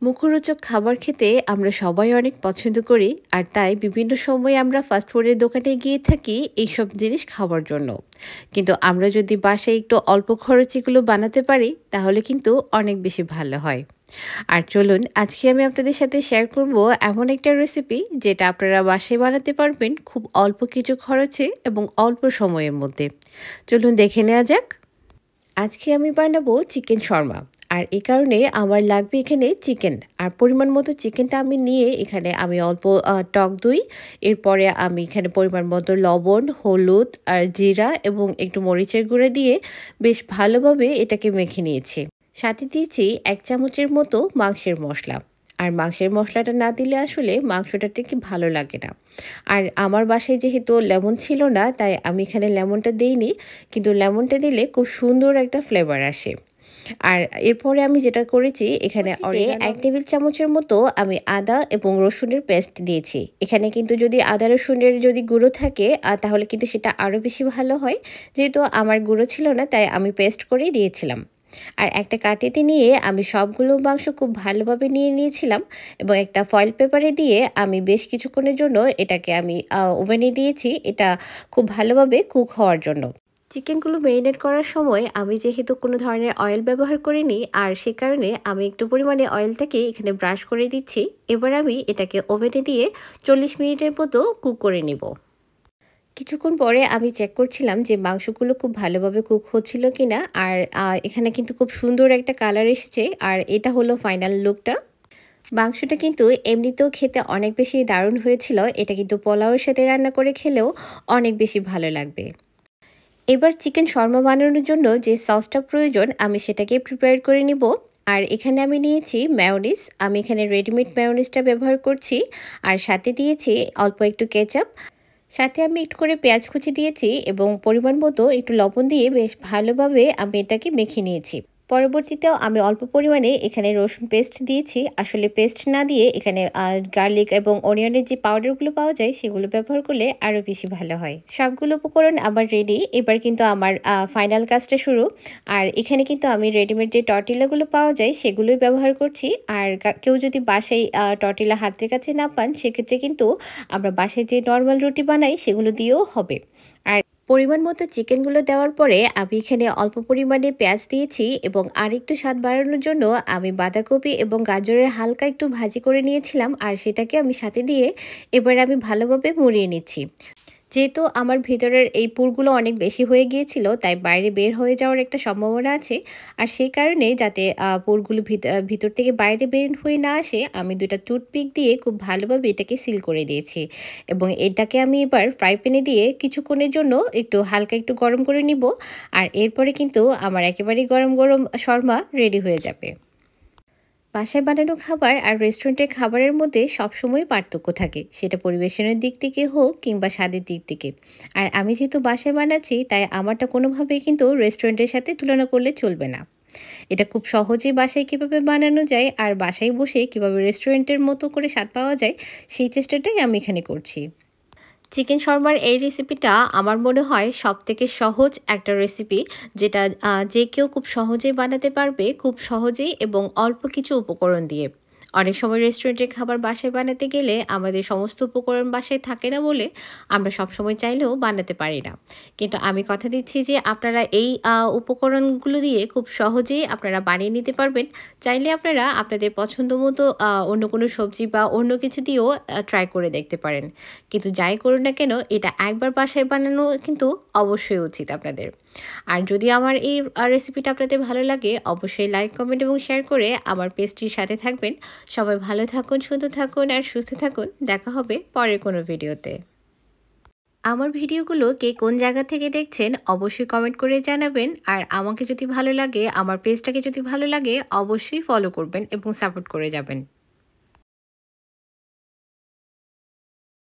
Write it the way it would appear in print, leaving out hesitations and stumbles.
মুখরোচক খাবার খেতে আমরা সবাই অনেক পছন্দ করি আর তাই বিভিন্ন সময় আমরা ফাস্টফুডের দোকানে গিয়ে থাকি এইসব জিনিস খাওয়ার জন্য। কিন্তু আমরা যদি বাসায় একটু অল্প খরচে এগুলো বানাতে পারি তাহলে কিন্তু অনেক বেশি ভালো হয়। আর চলুন আজকে আমি আপনাদের সাথে শেয়ার করব এমন একটা রেসিপি যেটা আপনারা বাসায় বানাতে পারবেন খুব অল্প কিছু খরচে এবং অল্প সময়ের মধ্যে। চলুন দেখে নেওয়া যাক। আজকে আমি বানাবো চিকেন শর্মা। আর এই কারণে আমার লাগবে এখানে চিকেন। আর পরিমাণ মতো চিকেনটা আমি নিয়ে এখানে আমি অল্প টক দই, এরপরে আমি এখানে পরিমাণ মতো লবণ, হলুদ আর জিরা এবং একটু মরিচের গুঁড়া দিয়ে বেশ ভালোভাবে এটাকে মেখে নিয়েছি। সাথে দিয়েছি ১ চামচের মতো মাংসের মশলা। আর মাংসের মশলাটা না দিলে আসলে মাংসটা ঠিক ভালো লাগে না। আর আমার বাসায় যেহেতু লেমন ছিল না তাই আমি এখানে লেমনটা দেইনি, কিন্তু লেমনটা দিলে খুব সুন্দর একটা ফ্লেভার আসে। আর এরপরে আমি যেটা করেছি এখানে ১ টেবিল চামচের মতো আমি আদা এবং রসুনের পেস্ট দিয়েছি। এখানে কিন্তু যদি আদা রসুনের যদি গুঁড়ো থাকে তাহলে কিন্তু সেটা আরও বেশি ভালো হয়। যেহেতু আমার গুঁড়ো ছিল না তাই আমি পেস্ট করেই দিয়েছিলাম। আর একটা কাঠিতে নিয়ে আমি সবগুলো মাংস খুব ভালোভাবে নিয়ে নিয়েছিলাম এবং একটা ফয়েল পেপারে দিয়ে আমি বেশ কিছুক্ষণের জন্য এটাকে আমি ওভেনে দিয়েছি, এটা খুব ভালোভাবে কুক হওয়ার জন্য। চিকেনগুলো মেরিনেট করার সময় আমি যেহেতু কোনো ধরনের অয়েল ব্যবহার করিনি আর সে কারণে আমি একটু পরিমাণে অয়েলটাকে এখানে ব্রাশ করে দিচ্ছি। এবার আমি এটাকে ওভেনে দিয়ে ৪০ মিনিটের মতো কুক করে নিব। কিছুক্ষণ পরে আমি চেক করছিলাম যে মাংসগুলো খুব ভালোভাবে কুক হচ্ছিল কিনা। আর এখানে কিন্তু খুব সুন্দর একটা কালার এসেছে আর এটা হলো ফাইনাল লুকটা। মাংসটা কিন্তু এমনিতেও খেতে অনেক বেশি দারুণ হয়েছিল। এটা কিন্তু পোলাওয়ের সাথে রান্না করে খেলেও অনেক বেশি ভালো লাগবে। এবার চিকেন শর্মা বানানোর জন্য যে সসটা প্রয়োজন আমি সেটাকে প্রিপেয়ার করে নিব। আর এখানে আমি নিয়েছি মেয়োনিজ, আমি এখানে রেডিমেড মেয়োনিজটা ব্যবহার করছি। আর সাথে দিয়েছি অল্প একটু কেচাপ, সাথে আমি একটু করে পেঁয়াজ কুচি দিয়েছি এবং পরিমাণ মতো একটু লবণ দিয়ে বেশ ভালোভাবে আমি এটাকে মেখে নিয়েছি। পরবর্তীতেও আমি অল্প পরিমাণে এখানে রসুন পেস্ট দিয়েছি। আসলে পেস্ট না দিয়ে এখানে গার্লিক এবং অনিয়নের যে পাউডারগুলো পাওয়া যায় সেগুলো ব্যবহার করলে আরও বেশি ভালো হয়। সবগুলো উপকরণ আমার রেডি। এবার কিন্তু আমার ফাইনাল কাজটা শুরু। আর এখানে কিন্তু আমি রেডিমেড যে টর্টিলাগুলো পাওয়া যায় সেগুলোই ব্যবহার করছি। আর কেউ যদি বাসায় টর্টিলা হাতের কাছে না পান সেক্ষেত্রে কিন্তু আমরা বাসায় যে নর্মাল রুটি বানাই সেগুলো দিয়েও হবে। আর পরিমাণ মতো চিকেনগুলো দেওয়ার পরে আমি এখানে অল্প পরিমাণে পেঁয়াজ দিয়েছি এবং আরেকটু স্বাদ বাড়ানোর জন্য আমি বাঁধাকপি এবং গাজরের হালকা একটু ভাজি করে নিয়েছিলাম আর সেটাকে আমি সাথে দিয়ে এবার আমি ভালোভাবে মুড়িয়ে নিচ্ছি। যেহেতু আমার ভিতরের এই পুরগুলো অনেক বেশি হয়ে গিয়েছিল তাই বাইরে বের হয়ে যাওয়ার একটা সম্ভাবনা আছে। আর সেই কারণে যাতে পুরগুলো ভিতর থেকে বাইরে বের হয়ে না আসে আমি ২টা টুথপিক দিয়ে খুব ভালোভাবে এটাকে সিল করে দিয়েছি। এবং এটাকে আমি এবার ফ্রাই প্যানে দিয়ে কিছুক্ষণের জন্য একটু হালকা একটু গরম করে নিব। আর এরপরে কিন্তু আমার একেবারেই গরম গরম শর্মা রেডি হয়ে যাবে। বাসায় বানানো খাবার আর রেস্টুরেন্টের খাবারের মধ্যে সবসময় পার্থক্য থাকে, সেটা পরিবেশনের দিক থেকে হোক কিংবা স্বাদের দিক থেকে। আর আমি যেহেতু বাসায় বানাচ্ছি তাই আমারটা কোনোভাবেই কিন্তু রেস্টুরেন্টের সাথে তুলনা করলে চলবে না। এটা খুব সহজেই বাসায় কীভাবে বানানো যায় আর বাসায় বসে কীভাবে রেস্টুরেন্টের মতো করে স্বাদ পাওয়া যায় সেই চেষ্টাটাই আমি এখানে করছি। চিকেন শর্মার এই রেসিপিটা আমার মনে হয় সবথেকে সহজ একটা রেসিপি, যেটা যে কেউ খুব সহজেই বানাতে পারবে, খুব সহজেই এবং অল্প কিছু উপকরণ দিয়ে। অনেক সময় রেস্টুরেন্টের খাবার বাসায় বানাতে গেলে আমাদের সমস্ত উপকরণ বাসায় থাকে না বলে আমরা সবসময় চাইলেও বানাতে পারি না। কিন্তু আমি কথা দিচ্ছি যে আপনারা এই উপকরণগুলো দিয়ে খুব সহজেই আপনারা বানিয়ে নিতে পারবেন। চাইলে আপনারা আপনাদের পছন্দ মতো অন্য কোনো সবজি বা অন্য কিছু দিয়েও ট্রাই করে দেখতে পারেন। কিন্তু যাই করুন না কেন এটা একবার বাসায় বানানো কিন্তু অবশ্যই উচিত আপনাদের। আর যদি আমার এই রেসিপিটা আপনাদের ভালো লাগে অবশ্যই লাইক, কমেন্ট এবং শেয়ার করে আমার পেজটির সাথে থাকবেন। সবাই ভালো থাকুন, সুন্দর থাকুন আর সুস্থ থাকুন। দেখা হবে পরের কোনো ভিডিওতে। আমার ভিডিওগুলো কে কোন জায়গা থেকে দেখছেন অবশ্যই কমেন্ট করে জানাবেন। আর আমাকে যদি ভালো লাগে, আমার পেজটাকে যদি ভালো লাগে অবশ্যই ফলো করবেন এবং সাপোর্ট করে যাবেন।